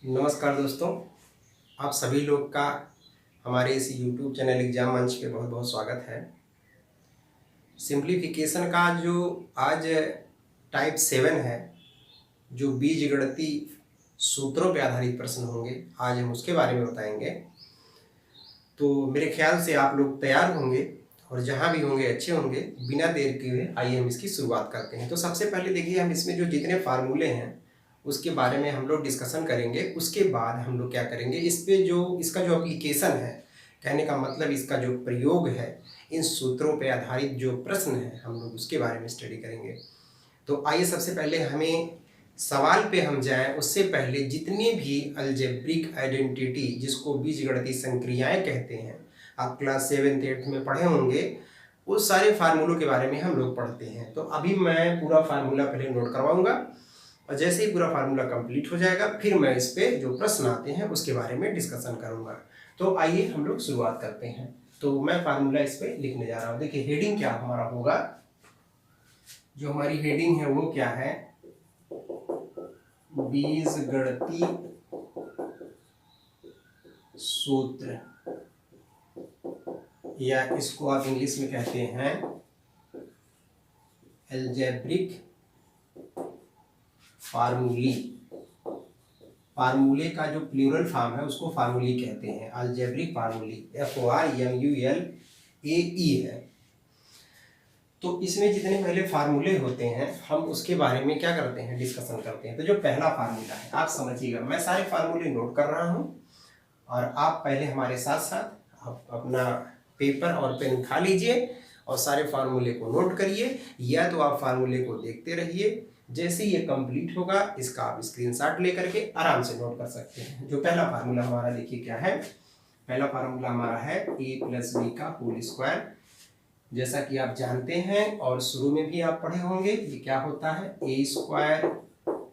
नमस्कार दोस्तों, आप सभी लोग का हमारे इस YouTube चैनल एग्जाम मंच पे बहुत बहुत स्वागत है। सिंप्लीफिकेशन का जो आज टाइप 7 है, जो बीजगणितीय सूत्रों पे आधारित प्रश्न होंगे, आज हम उसके बारे में बताएंगे। तो मेरे ख्याल से आप लोग तैयार होंगे और जहाँ भी होंगे अच्छे होंगे। बिना देर किए आइए हम इसकी शुरुआत करते हैं। तो सबसे पहले देखिए, हम इसमें जो जितने फार्मूले हैं उसके बारे में हम लोग डिस्कशन करेंगे। उसके बाद हम लोग क्या करेंगे, इस पे जो इसका जो एप्लीकेशन है, कहने का मतलब इसका जो प्रयोग है, इन सूत्रों पे आधारित जो प्रश्न है, हम लोग उसके बारे में स्टडी करेंगे। तो आइए सबसे पहले हमें सवाल पे हम जाएं, उससे पहले जितनी भी अलजेब्रिक आइडेंटिटी, जिसको बीजगणितीय संक्रियाएं कहते हैं, आप क्लास 7th 8th में पढ़े होंगे, उस सारे फार्मूलों के बारे में हम लोग पढ़ते हैं। तो अभी मैं पूरा फार्मूला पहले नोट करवाऊंगा और जैसे ही पूरा फार्मूला कंप्लीट हो जाएगा फिर मैं इस पे जो प्रश्न आते हैं उसके बारे में डिस्कशन करूंगा। तो आइए हम लोग शुरुआत करते हैं। तो मैं फार्मूला इस पे लिखने जा रहा हूँ। देखिए हेडिंग क्या हमारा होगा, जो हमारी हेडिंग है वो क्या है, बीजगणितीय सूत्र, या इसको आप इंग्लिश में कहते हैं अलजेब्रिक फार्मूली। फार्मूले का जो प्लूरल फॉर्म है उसको फार्मूली कहते हैं, अलजेब्रिक फार्मूली, FORMULAE है। तो इसमें जितने पहले फार्मूले होते हैं हम उसके बारे में क्या करते हैं, डिस्कशन करते हैं। तो जो पहला फार्मूला है आप समझिएगा, मैं सारे फार्मूले नोट कर रहा हूं और आप पहले हमारे साथ साथ आप अपना पेपर और पेन उठा लीजिए और सारे फार्मूले को नोट करिए, या तो आप फार्मूले को देखते रहिए। जैसे ये कंप्लीट होगा इसका आप स्क्रीनशॉट लेकर के आराम से नोट कर सकते हैं। जो पहला फार्मूला हमारा देखिए क्या है, पहला फार्मूला हमारा है a+b का होल स्क्वायर। जैसा कि आप जानते हैं और शुरू में भी आप पढ़े होंगे, ये क्या होता है, a²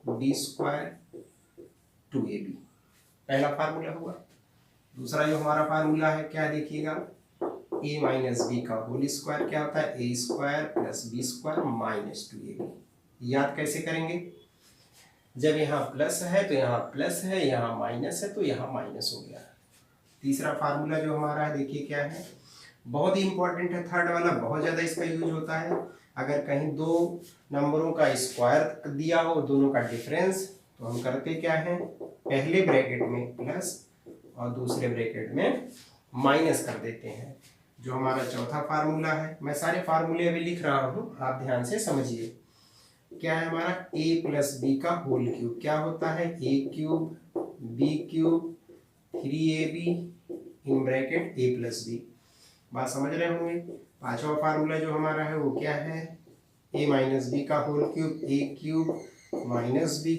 b² 2ab, पहला फार्मूला हुआ। दूसरा जो हमारा फार्मूला है क्या देखिएगा, a-b का होल स्क्वायर क्या होता है, a² + b² - 2ab। याद कैसे करेंगे, जब यहाँ प्लस है तो यहाँ प्लस है, यहाँ माइनस है तो यहाँ माइनस हो गया। तीसरा फार्मूला जो हमारा है देखिए क्या है, बहुत ही इंपॉर्टेंट है, थर्ड वाला बहुत ज़्यादा इसका यूज होता है। अगर कहीं दो नंबरों का स्क्वायर दिया हो, दोनों का डिफरेंस, तो हम करते क्या है, पहले ब्रैकेट में प्लस और दूसरे ब्रैकेट में माइनस कर देते हैं। जो हमारा चौथा फार्मूला है, मैं सारे फार्मूले अभी लिख रहा हूँ, आप ध्यान से समझिए। क्या है हमारा, a+b का होल क्यूब क्या होता है, a³ b³ 3ab in bracket a+b। बात समझ रहे होंगे। पांचवा फार्मूला जो हमारा है वो क्या है, a-b का whole cube a³ - b³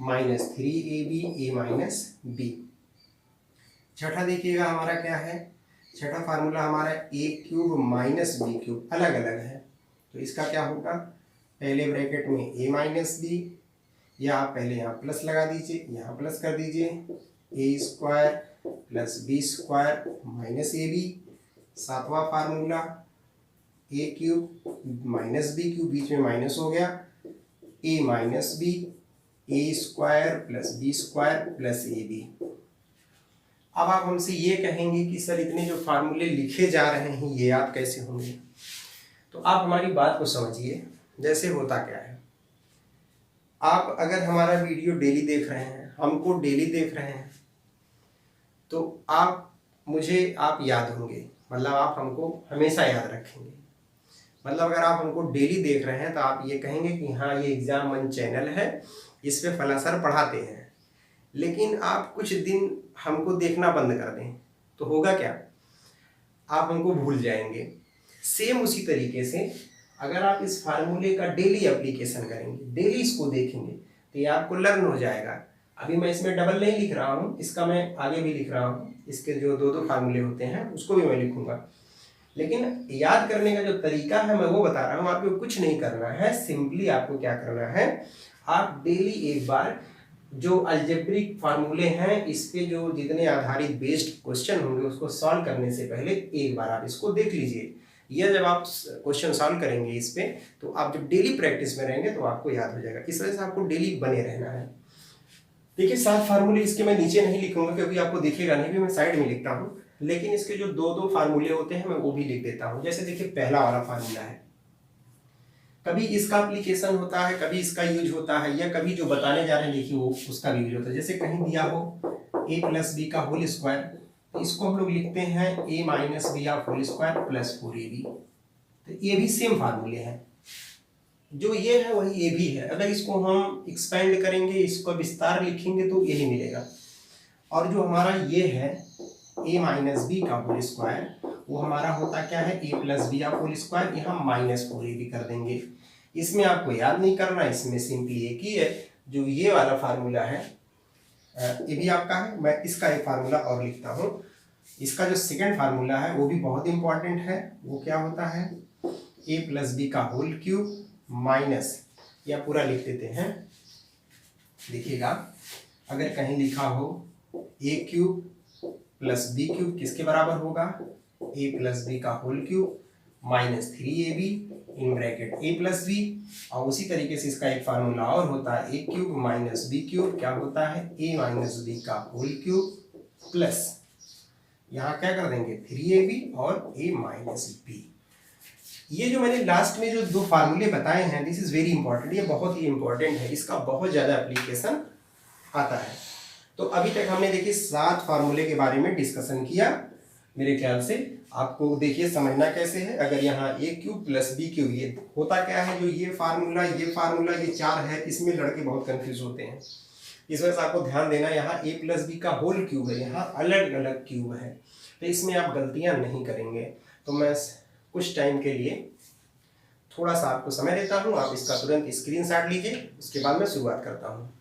-3ab a-b। छठा देखिएगा हमारा क्या है, छठा फार्मूला हमारा a³ - b³ अलग अलग है, तो इसका क्या होगा, पहले ब्रैकेट में a-b, या आप पहले यहाँ प्लस लगा दीजिए, यहाँ प्लस कर दीजिए, a² + b² - ab। सातवां फार्मूला a³ - b³ बीच में माइनस हो गया, a - b a² + b² + ab। अब आप हमसे ये कहेंगे कि सर इतने जो फार्मूले लिखे जा रहे हैं ये याद कैसे होंगे। तो आप हमारी बात को समझिए। जैसे होता क्या है, आप अगर हमारा वीडियो डेली देख रहे हैं, हमको डेली देख रहे हैं, तो आप याद होंगे, मतलब आप हमको हमेशा याद रखेंगे। मतलब अगर आप हमको डेली देख रहे हैं तो आप ये कहेंगे कि हाँ ये एग्जाम मंच चैनल है, इस पे फला सर पढ़ाते हैं। लेकिन आप कुछ दिन हमको देखना बंद कर दें तो होगा क्या, आप हमको भूल जाएंगे। सेम उसी तरीके से अगर आप इस फार्मूले का डेली एप्लीकेशन करेंगे, डेली इसको देखेंगे, तो ये आपको लर्न हो जाएगा। अभी मैं इसमें डबल नहीं लिख रहा हूँ, इसका मैं आगे भी लिख रहा हूँ, इसके जो दो फार्मूले होते हैं उसको भी मैं लिखूंगा। लेकिन याद करने का जो तरीका है मैं वो बता रहा हूँ। आपको कुछ नहीं करना है, सिंपली आपको क्या करना है, आप डेली एक बार जो अलजेब्रिक फार्मूले हैं, इस पे जो जितने आधारित बेस्ड क्वेश्चन होंगे उसको सॉल्व करने से पहले एक बार आप इसको देख लीजिए। ये जब आप क्वेश्चन सॉल्व करेंगे इस पे, तो आप जब डेली प्रैक्टिस में रहेंगे तो आपको याद हो जाएगा। इस वजह से आपको डेली बने रहना है। देखिए 7 फार्मूले इसके मैं नीचे नहीं लिखूंगा क्योंकि आपको दिखेगा नहीं, भी मैं साइड में लिखता हूँ, लेकिन इसके जो 2-2 फार्मूले होते हैं मैं वो भी लिख देता हूँ। जैसे देखिए पहला वाला फार्मूला है, कभी इसका एप्लीकेशन होता है, कभी इसका यूज होता है, या कभी जो बताने जा रहे हैं देखिए वो उसका भी यूज होता है। जैसे कहीं दिया हो a प्लस बी का होल स्क्वायर, तो इसको हम लोग लिखते हैं a minus B of whole square plus 4ab। तो ये भी सेम फार्मूले हैं, जो ये है वही ये भी है। अगर इसको हम एक्सपेंड करेंगे, इसको विस्तार लिखेंगे तो यही मिलेगा। और जो हमारा ये है a माइनस बी का होल स्क्वायर, वो हमारा होता क्या है a प्लस बी का होल स्क्वायर, यहाँ माइनस 4ab कर देंगे। इसमें आपको याद नहीं करना, इसमें सिंपली एक ही है। जो ये वाला फार्मूला है ये भी आपका है। मैं इसका एक फार्मूला और लिखता हूँ। इसका जो सेकंड फार्मूला है वो भी बहुत इंपॉर्टेंट है। वो क्या होता है a प्लस बी का होल क्यूब माइनस, या पूरा लिख देते हैं, देखिएगा अगर कहीं लिखा हो a cube plus B cube किसके बराबर होगा, a प्लस बी का whole cube minus 3ab in bracket a plus B. और उसी तरीके से इसका एक फार्मूला और होता है a cube minus B cube, क्या होता है a माइनस बी का होल क्यूब प्लस, यहाँ क्या कर देंगे 3ab और a माइनस बी। ये जो मैंने लास्ट में जो 2 फार्मूले बताए हैं, दिस इज वेरी इंपॉर्टेंट, ये बहुत ही इंपॉर्टेंट है, इसका बहुत ज़्यादा एप्लीकेशन आता है। तो अभी तक हमने देखिए 7 फार्मूले के बारे में डिस्कशन किया। मेरे ख्याल से आपको देखिए समझना कैसे है। अगर यहाँ a cube plus B cube, ये होता क्या है, जो ये फार्मूला ये 4 है, इसमें लड़के बहुत कंफ्यूज होते हैं। इस वजह से आपको ध्यान देना, यहाँ a प्लस बी का होल क्यूब है, यहाँ अलग अलग क्यूब है, तो इसमें आप गलतियाँ नहीं करेंगे। तो मैं कुछ टाइम के लिए थोड़ा सा आपको समय देता हूँ, आप इसका तुरंत स्क्रीनशॉट लीजिए, उसके बाद मैं शुरुआत करता हूँ।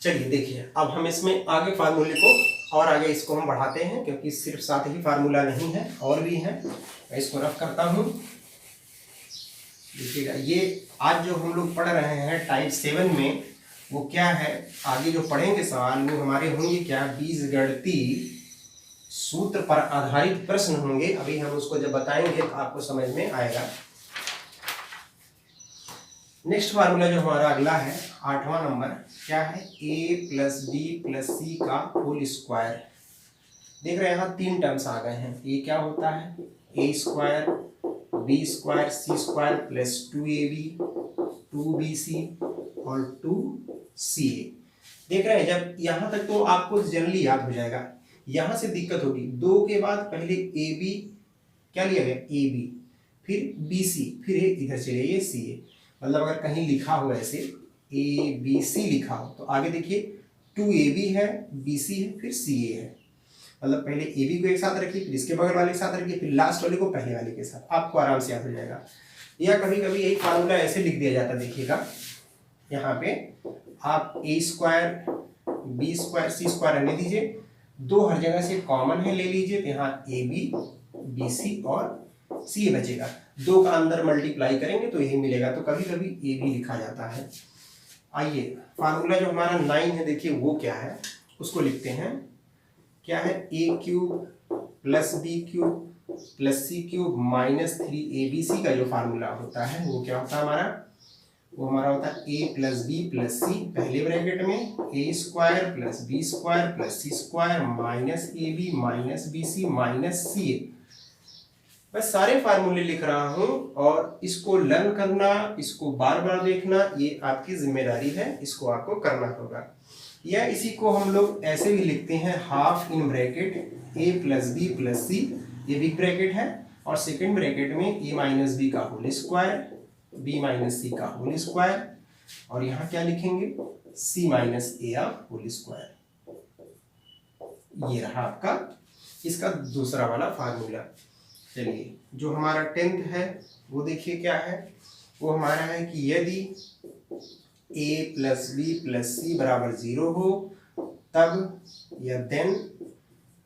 चलिए देखिए, अब हम इसमें आगे फार्मूले को और आगे इसको हम बढ़ाते हैं, क्योंकि सिर्फ 7 ही फार्मूला नहीं है, और भी है। मैं इसको रफ करता हूँ। देखिएगा ये आज जो हम लोग पढ़ रहे हैं टाइप 7 में, वो क्या है, आगे जो पढ़ेंगे सवाल वो हमारे होंगे क्या, बीजगणितीय सूत्र पर आधारित प्रश्न होंगे। अभी हम उसको जब बताएंगे तो आपको समझ में आएगा। नेक्स्ट फार्मूला जो हमारा अगला है 8वां नंबर, क्या है a प्लस बी प्लस सी का होल स्क्वायर। देख रहे हैं यहाँ 3 टर्म्स आ गए हैं। ये क्या होता है a square B square C square plus 2ab 2bc और 2ca। देख रहे हैं, जब यहाँ तक तो आपको जनरली याद हो जाएगा। यहाँ से दिक्कत होगी, 2 के बाद पहले ab क्या लिया गया ab, फिर bc, फिर इधर चले ये ca। मतलब अगर कहीं लिखा हो ऐसे abc लिखा हो तो आगे देखिए 2ab है, bc है, फिर ca है। मतलब पहले ab को एक साथ रखिए, फिर इसके बगल वाले के साथ रखिए, फिर लास्ट वाले को पहले वाले के साथ, आपको आराम से याद हो जाएगा। या कभी कभी यही फार्मूला ऐसे लिख दिया जाता है, देखिएगा यहाँ पे आप a square B square C square रहने दीजिए, 2 हर जगह से कॉमन है ले लीजिए, तो यहाँ ab bc और सी बचेगा। 2 का अंदर मल्टीप्लाई करेंगे तो यही मिलेगा, तो कभी कभी ए भी लिखा जाता है। आइए फार्मूला जो हमारा 9 है, देखिए वो क्या है, उसको लिखते हैं। क्या है a cube plus B cube plus C cube minus 3abc का जो फार्मूला होता है वो क्या होता है हमारा, वो हमारा होता है a plus B plus C, पहले ब्रैकेट में a स्क्वायर plus B square plus C square minus ab minus bc minus ca। मैं सारे फार्मूले लिख रहा हूं और इसको लर्न करना, इसको बार बार देखना, ये आपकी जिम्मेदारी है, इसको आपको करना होगा। या इसी को हम लोग ऐसे भी लिखते हैं, half in bracket a plus B plus C, ये बिग ब्रैकेट है, और सेकेंड ब्रैकेट में a माइनस बी का whole square b minus C का होल स्क्वायर, और यहाँ क्या लिखेंगे c minus a whole square. ये रहा आपका इसका दूसरा वाला फार्मूला। चलिए जो हमारा 10th है वो देखिए क्या है, वो हमारा है कि यदि a plus B plus C बराबर 0 हो तब या then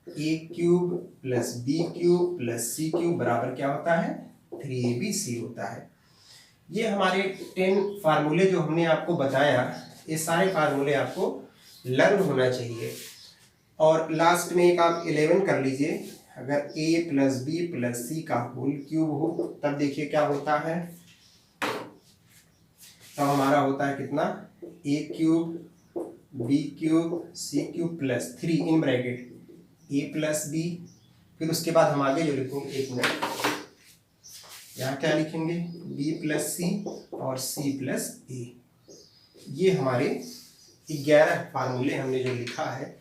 a cube plus B cube plus C cube बराबर क्या होता है 3abc होता है। ये हमारे 10 फार्मूले जो हमने आपको बताया, ये सारे फार्मूले आपको लर्न होना चाहिए। और लास्ट में एक आप 11 कर लीजिए, अगर a प्लस बी प्लस सी का होल क्यूब हो तब देखिए क्या होता है, तब हमारा होता है कितना, a cube B cube C cube plus 3 in bracket a plus B, फिर उसके बाद हम आगे जो लिखेंगे, एक मिनट, यहाँ क्या लिखेंगे, b प्लस सी और c प्लस a। ये हमारे 11 फार्मूले हमने जो लिखा है,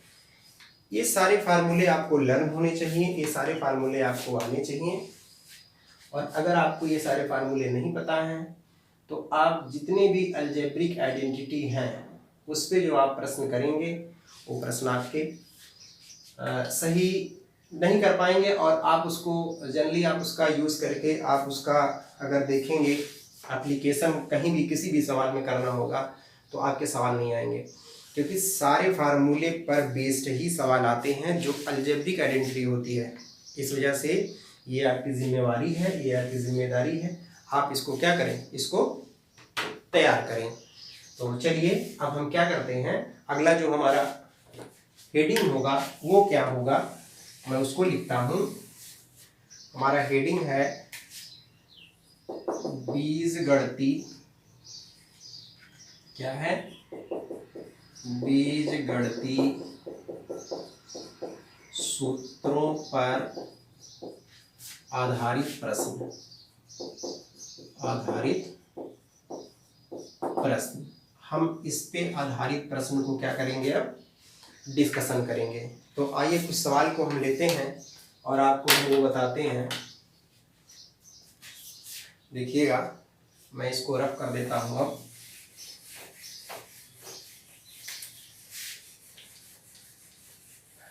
ये सारे फार्मूले आपको लर्न होने चाहिए, ये सारे फार्मूले आपको आने चाहिए। और अगर आपको ये सारे फार्मूले नहीं पता हैं तो आप जितने भी अलजेब्रिक आइडेंटिटी हैं उस पे जो आप प्रश्न करेंगे वो प्रश्न आपके सही नहीं कर पाएंगे, और आप उसको जनरली आप उसका यूज़ करके आप उसका अगर देखेंगे एप्लीकेशन कहीं भी किसी भी सवाल में करना होगा तो आपके सवाल नहीं आएंगे, क्योंकि सारे फार्मूले पर बेस्ड ही सवाल आते हैं जो अलजेब्रिक आइडेंटिटी होती है। इस वजह से ये आपकी जिम्मेवारी है, ये आपकी जिम्मेदारी है, आप इसको क्या करें, इसको तैयार करें। तो चलिए अब हम क्या करते हैं, अगला जो हमारा हेडिंग होगा वो क्या होगा, मैं उसको लिखता हूँ। हमारा हेडिंग है बीजगणिती, क्या है, बीजगणिती सूत्रों पर आधारित प्रश्न, आधारित प्रश्न। हम इस पे आधारित प्रश्न को क्या करेंगे, अब डिस्कशन करेंगे। तो आइए कुछ सवाल को हम लेते हैं और आपको हम वो बताते हैं। देखिएगा, मैं इसको रफ कर देता हूँ। अब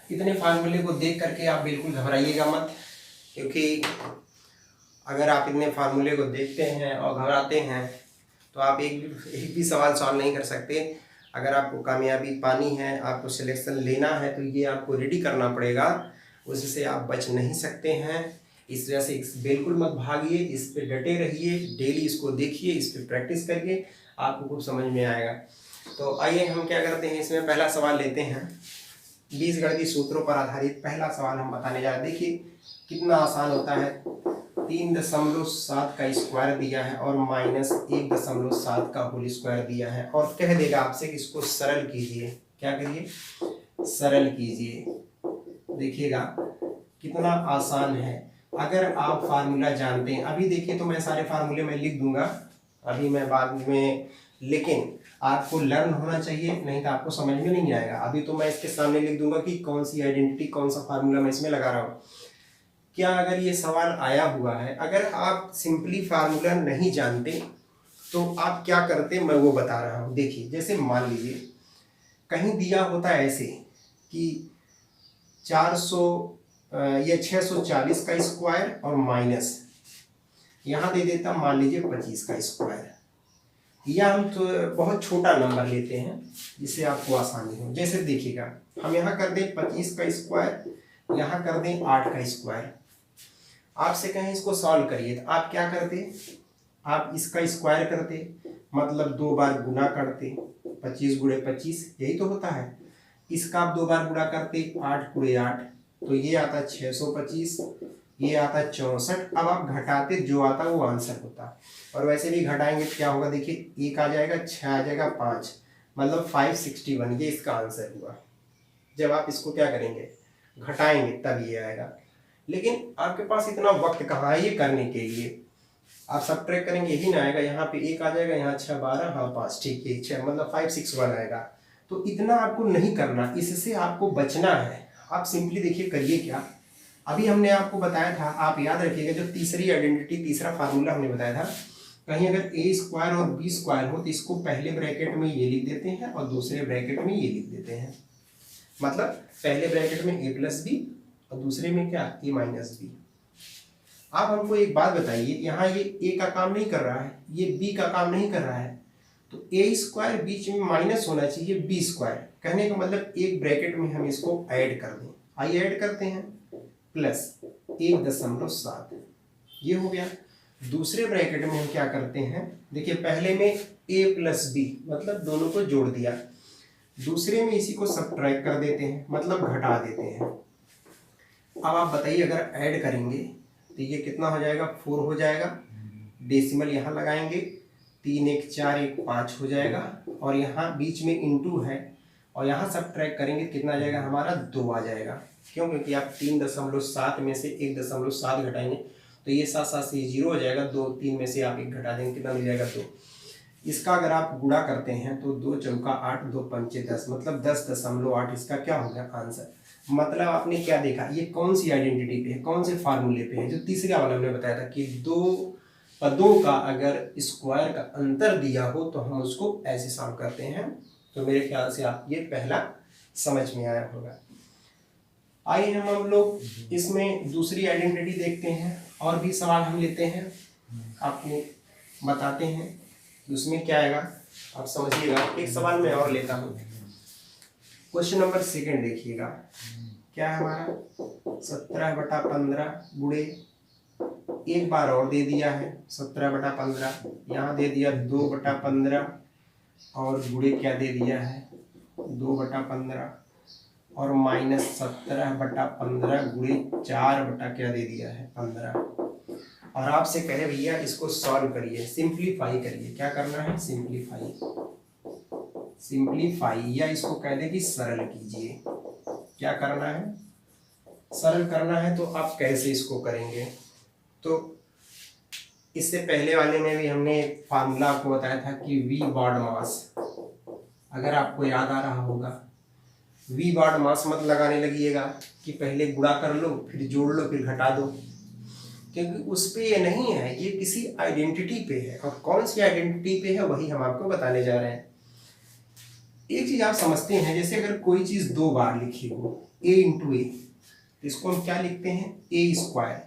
इतने फार्मूले को देख करके आप बिल्कुल घबराइएगा मत, क्योंकि अगर आप इतने फार्मूले को देखते हैं और घबराते हैं तो आप एक भी सवाल सॉल्व नहीं कर सकते। अगर आपको कामयाबी पानी है, आपको सिलेक्शन लेना है, तो ये आपको रेडी करना पड़ेगा, उससे आप बच नहीं सकते हैं। इस वजह से बिल्कुल मत भागिए, इस पे डटे रहिए, डेली इसको देखिए, इस पे प्रैक्टिस करिए, आपको कुछ समझ में आएगा। तो आइए हम क्या करते हैं, इसमें पहला सवाल लेते हैं। बीजगणितीय सूत्रों पर आधारित पहला सवाल हम बताने जा रहे हैं। देखिए कितना आसान होता है, 3.7 का स्क्वायर दिया है और -1.7 का होल स्क्वायर दिया है, और कह देगा आपसे कि इसको सरल कीजिए। क्या करिए, सरल कीजिए। देखिएगा कितना आसान है, अगर आप फार्मूला जानते हैं। अभी देखिए, तो मैं सारे फार्मूले में लिख दूंगा अभी मैं बाद में, लेकिन आपको लर्न होना चाहिए, नहीं तो आपको समझ में नहीं आएगा। अभी तो मैं इसके सामने लिख दूंगा कि कौन सी आइडेंटिटी, कौन सा फार्मूला मैं इसमें लगा रहा हूँ। क्या अगर ये सवाल आया हुआ है, अगर आप सिंपली फार्मूला नहीं जानते तो आप क्या करते, मैं वो बता रहा हूँ। देखिए जैसे मान लीजिए कहीं दिया होता है ऐसे कि 640 का स्क्वायर और माइनस यहाँ दे देता मान लीजिए 25 का स्क्वायर, या हम तो बहुत छोटा नंबर लेते हैं जिससे आपको आसानी हो। जैसे देखिएगा, हम यहाँ कर दें 25 का स्क्वायर, यहाँ कर दें 8 का स्क्वायर। आपसे कहें इसको सॉल्व करिए, तो आप क्या करते, आप इसका स्क्वायर करते, मतलब 2 बार गुना करते, 25 गुणे 25 यही तो होता है। इसका आप 2 बार गुणा करते, 8 गुणे 8, तो ये आता 625, ये आता 64। अब आप घटाते, जो आता वो आंसर होता। और वैसे भी घटाएंगे तो क्या होगा, देखिए 1 आ जाएगा, 6 आ जाएगा, 5, मतलब 561, ये इसका आंसर हुआ। जब आप इसको क्या करेंगे, घटाएंगे, तब ये आएगा। लेकिन आपके पास इतना वक्त कहाँ है ये करने के लिए, आप सब ट्रैक करेंगे यही ना आएगा। यहाँ पे 1 आ जाएगा, यहाँ 6 12, हाँ 5, ठीक है 6, मतलब 561 आएगा। तो इतना आपको नहीं करना, इससे आपको बचना है। आप सिंपली देखिए करिए क्या, अभी हमने आपको बताया था, आप याद रखिएगा, जो तीसरी आइडेंटिटी, तीसरा फार्मूला हमने बताया था, कहीं अगर a स्क्वायर और b स्क्वायर हो तो इसको पहले ब्रैकेट में ये लिख देते हैं और दूसरे ब्रैकेट में ये लिख देते हैं। मतलब पहले ब्रैकेट में a प्लस बी और दूसरे में क्या, a माइनस बी। आप हमको एक बात बताइए, यहाँ ये a का काम नहीं कर रहा है, ये b का काम नहीं कर रहा है, तो a स्क्वायर बीच में माइनस होना चाहिए b स्क्वायर। कहने का मतलब एक ब्रैकेट में हम इसको ऐड कर दें। आइए ऐड करते हैं, प्लस 1.7, ये हो गया। दूसरे ब्रैकेट में हम क्या करते हैं, देखिए पहले में a प्लस बी, मतलब दोनों को जोड़ दिया, दूसरे में इसी को सब्ट्रैक्ट कर देते हैं, मतलब घटा देते हैं। अब आप बताइए अगर ऐड करेंगे तो ये कितना हो जाएगा, 4 हो जाएगा। डेसिमल यहाँ लगाएंगे, 3 1 4 1 5 हो जाएगा, और यहाँ बीच में इंटू है, और यहाँ सब ट्रैक करेंगे कितना आ जाएगा हमारा, 2 आ जाएगा। क्यों? क्योंकि आप 3.7 में से 1.7 घटाएंगे तो ये 7 7 से 0 हो जाएगा, 2 3 में से आप 1 घटा देंगे, कितना मिल जाएगा, 2। इसका अगर आप गुणा करते हैं तो 2 चौका 8, 2 पंचे 10, मतलब 10.8 इसका क्या हो गया आंसर। मतलब आपने क्या देखा, ये कौन सी आइडेंटिटी पे है, कौन से फार्मूले पे है, जो तीसरे वाले में बताया था कि दो पदों का अगर स्क्वायर का अंतर दिया हो तो हम उसको ऐसे सॉल्व करते हैं। तो मेरे ख्याल से आप ये पहला समझ में आया होगा। आइए हम लोग इसमें दूसरी आइडेंटिटी देखते हैं, और भी सवाल हम लेते हैं, आपको बताते हैं उसमें क्या आएगा, आप समझिएगा। एक सवाल मैं और लेता हूँ, क्वेश्चन नंबर 2 देखिएगा, क्या है हमारा, 17/15 गुणे, एक बार और दे दिया है 17/15, यहाँ दे दिया 2/15, और गुणे क्या दे दिया है, 2/15, और माइनस 17/15 गुणे 4 क्या दे दिया है, 15। और आपसे कहे भैया इसको सॉल्व करिए, सिंप्लीफाई करिए। क्या करना है, सिंप्लीफाई, सिंप्लीफाई, या इसको कह दे कि सरल कीजिए। क्या करना है, सरल करना है। तो आप कैसे इसको करेंगे, तो इससे पहले वाले में भी हमने फार्मूला आपको बताया था कि वी बार मास, अगर आपको याद आ रहा होगा, वी बार मास मत लगाने लगिएगा कि पहले गुणा कर लो फिर जोड़ लो फिर घटा दो, क्योंकि उस पे ये नहीं है, ये किसी आइडेंटिटी पे है, और कौन सी आइडेंटिटी पे है वही हम आपको बताने जा रहे हैं। एक चीज आप समझते हैं, जैसे अगर कोई चीज 2 बार लिखी हो, a इंटू ए, तो इसको हम क्या लिखते हैं, ए स्क्वायर।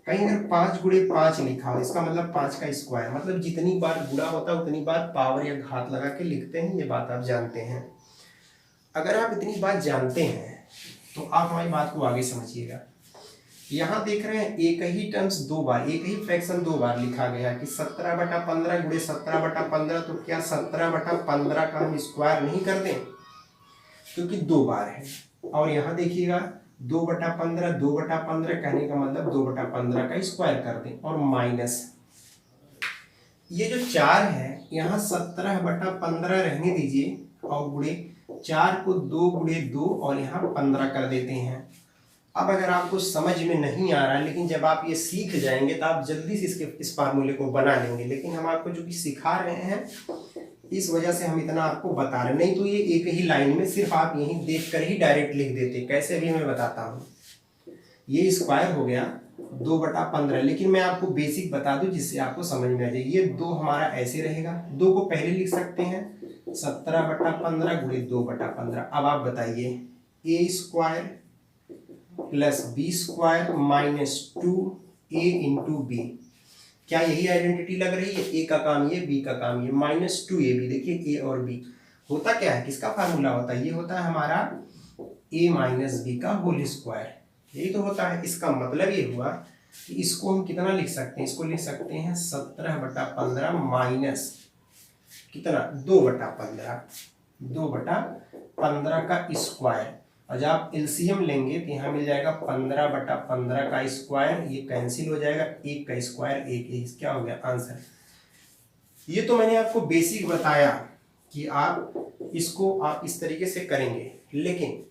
कहीं अगर 5 गुणे 5 लिखा हो, इसका मतलब 5 का स्क्वायर, मतलब जितनी बार गुणा होता है उतनी बार पावर या घात लगा के लिखते हैं, ये बात आप जानते हैं। अगर आप इतनी बात जानते हैं तो आप हमारी बात को आगे समझिएगा। यहाँ देख रहे हैं एक ही टर्म्स 2 बार, एक ही फ्रैक्शन 2 बार लिखा गया कि 17/15 गुणे 17/15, तो क्या 17/15 का हम स्क्वायर नहीं कर दें, क्योंकि 2 बार है। और यहाँ देखिएगा 2/15, 2/15 कहने का मतलब 2/15 का स्क्वायर कर दें, और माइनस ये जो 4 है यहाँ 17/15 रहने दीजिए, और गुणे 4 को 2 गुणे 2 और यहाँ 15 कर देते हैं। अब अगर आपको समझ में नहीं आ रहा है, लेकिन जब आप ये सीख जाएंगे तो आप जल्दी से इस फार्मूले को बना लेंगे। लेकिन हम आपको जो कि सिखा रहे हैं, इस वजह से हम इतना आपको बता रहे हैं, नहीं तो ये एक ही लाइन में सिर्फ आप यहीं देख कर ही डायरेक्ट लिख देते। कैसे भी मैं बताता हूँ, ये स्क्वायर हो गया 2/15, लेकिन मैं आपको बेसिक बता दूं जिससे आपको समझ में आ जाए। ये 2 हमारा ऐसे रहेगा, 2 को पहले लिख सकते हैं 17/15 गुणे 2/15। अब आप बताइए, A square plus B square minus 2a into B, क्या यही आइडेंटिटी लग रही है, ए का काम ये, बी का काम ये, माइनस 2ab। देखिए ए और बी होता क्या है, किसका फार्मूला होता है, ये होता है हमारा a माइनस बी का होल स्क्वायर, यही तो होता है। इसका मतलब ये हुआ कि इसको हम कितना लिख सकते हैं, इसको लिख सकते हैं 17/15 माइनस कितना, 2/15, 2/15 का स्क्वायर। और जब आप एलसीएम लेंगे तो यहाँ मिल जाएगा 15/15 का स्क्वायर, ये कैंसिल हो जाएगा, 1 का स्क्वायर 1, क्या हो गया आंसर। ये तो मैंने आपको बेसिक बताया कि आप इसको आप इस तरीके से करेंगे, लेकिन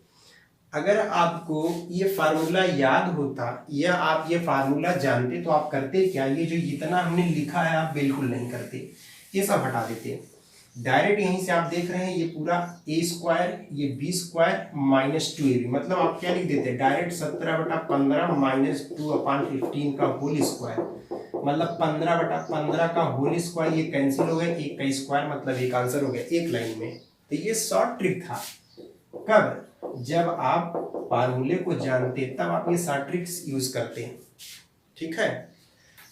अगर आपको ये फार्मूला याद होता या आप ये फार्मूला जानते तो आप करते क्या, ये जो इतना हमने लिखा है आप बिल्कुल नहीं करते, ये सब हटा देते। डायरेक्ट यहीं से आप देख रहे हैं ये पूरा ए स्क्वायर, ये बी स्क्वायर माइनस 2ab, मतलब आप क्या लिख देते हैं डायरेक्ट 17/15 माइनस 2/15 का होल स्क्वायर, मतलब 15/15 का होल स्क्वायर, ये कैंसिल हो गया, 1 का स्क्वायर मतलब एक आंसर हो गया एक लाइन में। तो ये शॉर्ट ट्रिक था, कब, जब आप फार्मूले को जानते तब आप ये शॉर्ट ट्रिक्स यूज करते हैं, ठीक है।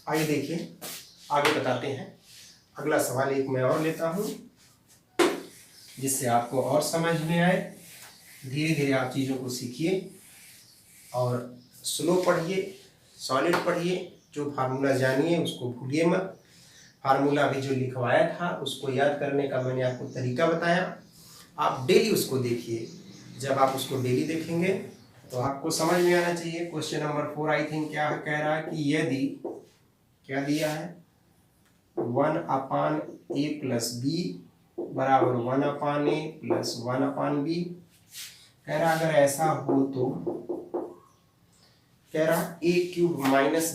आइए देखिए आगे बताते हैं। अगला सवाल एक मैं और लेता हूं जिससे आपको और समझ में आए। धीरे धीरे आप चीज़ों को सीखिए और स्लो पढ़िए, सॉलिड पढ़िए, जो फार्मूला जानिए उसको भूलिए मत। फार्मूला अभी जो लिखवाया था उसको याद करने का मैंने आपको तरीका बताया, आप डेली उसको देखिए। जब आप उसको डेली देखेंगे तो आपको समझ में आना चाहिए। क्वेश्चन नंबर 4 आई थिंक क्या कह रहा है कि यदि क्या दिया है 1/a + b बराबर 1/a + 1/b। कह रहा अगर ऐसा हो तो कह रहा a³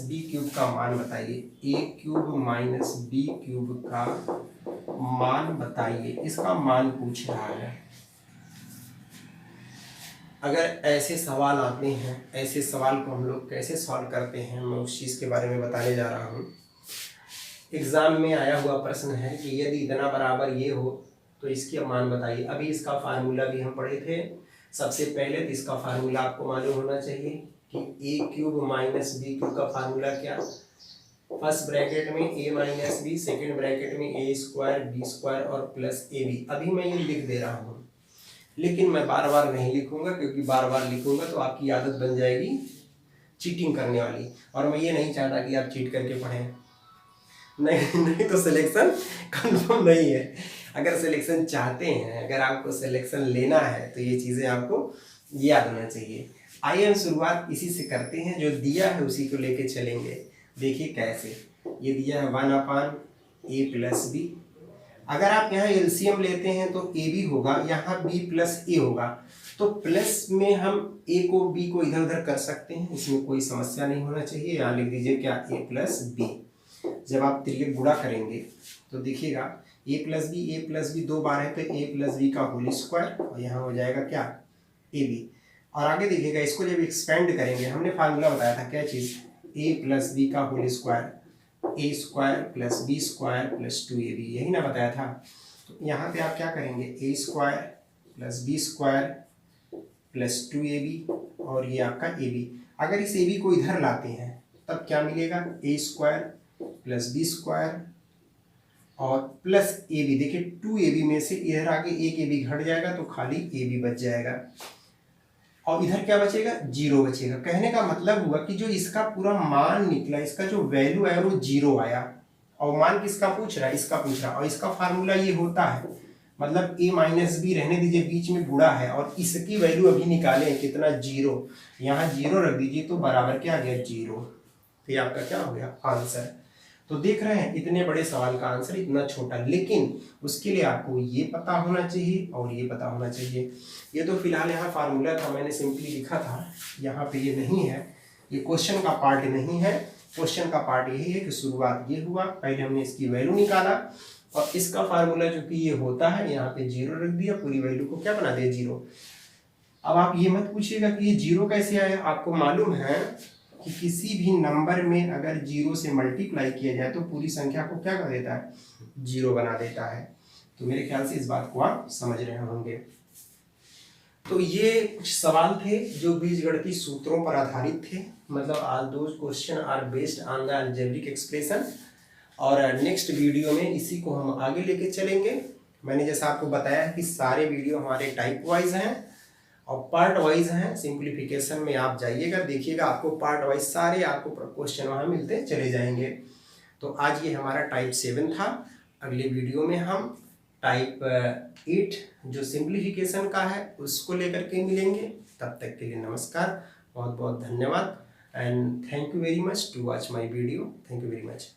- b³ का मान बताइए। a³ - b³ का मान बताइए, इसका मान पूछ रहा है। अगर ऐसे सवाल आते हैं, ऐसे सवाल को हम लोग कैसे सॉल्व करते हैं, मैं उस चीज़ के बारे में बताने जा रहा हूँ। एग्जाम में आया हुआ प्रश्न है कि यदि इतना बराबर ये हो तो इसकी मान बताइए। अभी इसका फार्मूला भी हम पढ़े थे। सबसे पहले तो इसका फार्मूला आपको मालूम होना चाहिए कि a³ - b³ का फार्मूला क्या, फर्स्ट ब्रैकेट में a - b, सेकेंड ब्रैकेट में a² b² और प्लस ab। अभी मैं ये लिख दे रहा हूँ, लेकिन मैं बार बार नहीं लिखूंगा, क्योंकि बार बार लिखूंगा तो आपकी आदत बन जाएगी चीटिंग करने वाली, और मैं ये नहीं चाहता कि आप चीट करके पढ़ें। नहीं तो सिलेक्शन कंफर्म नहीं है। अगर सिलेक्शन चाहते हैं, अगर आपको सिलेक्शन लेना है, तो ये चीज़ें आपको याद होना चाहिए। आइए हम शुरुआत इसी से करते हैं, जो दिया है उसी को लेके चलेंगे। देखिए कैसे, ये दिया है 1/a + b। अगर आप यहाँ एलसीएम लेते हैं तो ए बी होगा, यहाँ b + a होगा, तो प्लस में हम a को b को इधर उधर कर सकते हैं, इसमें कोई समस्या नहीं होना चाहिए। यहाँ लिख दीजिए क्या, a + b। जब आप त्रिक गुणा करेंगे तो देखिएगा a + b दो बार है तो a + b का होल स्क्वायर, और यहाँ हो जाएगा क्या, ab। और आगे देखिएगा, इसको जब एक्सपेंड करेंगे, हमने फार्मूला बताया था क्या चीज़, a + b का whole square, a² + b² + 2ab, यही ना बताया था। तो यहाँ पे आप क्या करेंगे, a² + b² + 2ab, और ये आपका ab। अगर इस ab को इधर लाते हैं तब क्या मिलेगा, a² + b² और प्लस ab। देखिए 2ab में से इधर आके एक ab घट जाएगा तो खाली ab बच जाएगा, और इधर क्या बचेगा, 0 बचेगा। कहने का मतलब हुआ कि जो इसका पूरा मान निकला, इसका जो वैल्यू आया वो 0 आया। और मान किसका पूछ रहा है, इसका पूछ रहा है। और इसका फार्मूला ये होता है, मतलब a - b रहने दीजिए, बीच में गुणा है, और इसकी वैल्यू अभी निकाले कितना, 0। यहाँ 0 रख दीजिए तो बराबर क्या आ गया, 0। तो ये आपका क्या हो गया, आंसर। तो देख रहे हैं, इतने बड़े सवाल का आंसर इतना छोटा, लेकिन उसके लिए आपको ये पता होना चाहिए और ये पता होना चाहिए। ये तो फिलहाल यहाँ फार्मूला था, मैंने सिंपली लिखा था, यहाँ पे ये नहीं है, ये क्वेश्चन का पार्ट नहीं है। क्वेश्चन का पार्ट यही है कि शुरुआत ये हुआ, पहले हमने इसकी वैल्यू निकाला, और इसका फार्मूला जो कि ये होता है, यहाँ पे 0 रख दिया, पूरी वैल्यू को क्या बना दिया, 0। अब आप ये मत पूछिएगा कि ये 0 कैसे आया। आपको मालूम है कि किसी भी नंबर में अगर 0 से मल्टीप्लाई किया जाए तो पूरी संख्या को क्या कर देता है, 0 बना देता है। तो मेरे ख्याल से इस बात को आप समझ रहे होंगे। तो ये कुछ सवाल थे जो बीजगणितीय सूत्रों पर आधारित थे, मतलब all those question are based on the algebraic expression. और नेक्स्ट वीडियो में इसी को हम आगे लेके चलेंगे। मैंने जैसा आपको बताया कि सारे वीडियो हमारे टाइप वाइज हैं और पार्ट वाइज हैं। सिंप्लीफिकेशन में आप जाइएगा, देखिएगा, आपको पार्ट वाइज सारे आपको क्वेश्चन वहाँ मिलते चले जाएंगे। तो आज ये हमारा टाइप 7 था। अगले वीडियो में हम टाइप 8 जो सिंप्लीफिकेशन का है उसको लेकर के मिलेंगे। तब तक के लिए नमस्कार, बहुत बहुत धन्यवाद, and thank you very much to watch my video. Thank you very much.